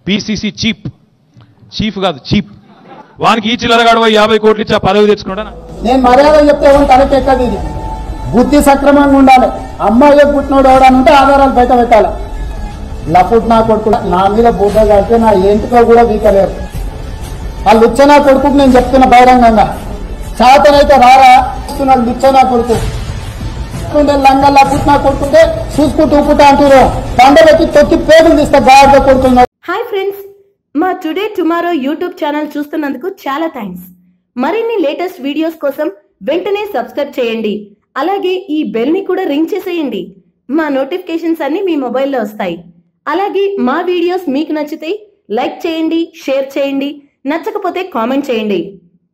PCC chief కాదు cheap. వానికి ఈ చిల్లరగాడు 50 కోట్లు ఇచ్చి ఆ పదవి తెచ్చుకున్నాడా? నేను మర్యాద చెప్తే తనకెక్కది. ఇది బుద్ధి సక్రమంగా ఉండాలి. అమ్మాయి పుట్టినోడు ఎవడనంటే ఆధారాలు బయట పెట్టాలి. లపుట్ నా కొడుకు నా మీద బుద్ధ కలిస్తే నా ఎంటుకో కూడా వీకలేరు. ఆ లుచ్చనా కొడుకు నేను చెప్తున్నా బహిరంగంగా, శాతనైతే రారా లుచ్చనా కొడుకు లంగల్లా పుట్టినా కొడుకుంటే చూసుకుంటూ ఊపుతా అంటారు. దండబెట్టి తొక్కి పేగులు తీస్తే బాగా కొడుతున్నాడు. హాయ్ ఫ్రెండ్స్, మా టుడే టుమారో యూట్యూబ్ ఛానల్ చూస్తున్నందుకు చాలా థ్యాంక్స్. మరిన్ని లేటెస్ట్ వీడియోస్ కోసం వెంటనే సబ్స్క్రైబ్ చేయండి. అలాగే ఈ బెల్ ని కూడా రింగ్ చేసేయండి. మా నోటిఫికేషన్స్ అన్ని మీ మొబైల్లో వస్తాయి. అలాగే మా వీడియోస్ మీకు నచ్చితే లైక్ చేయండి, షేర్ చేయండి, నచ్చకపోతే కామెంట్ చేయండి.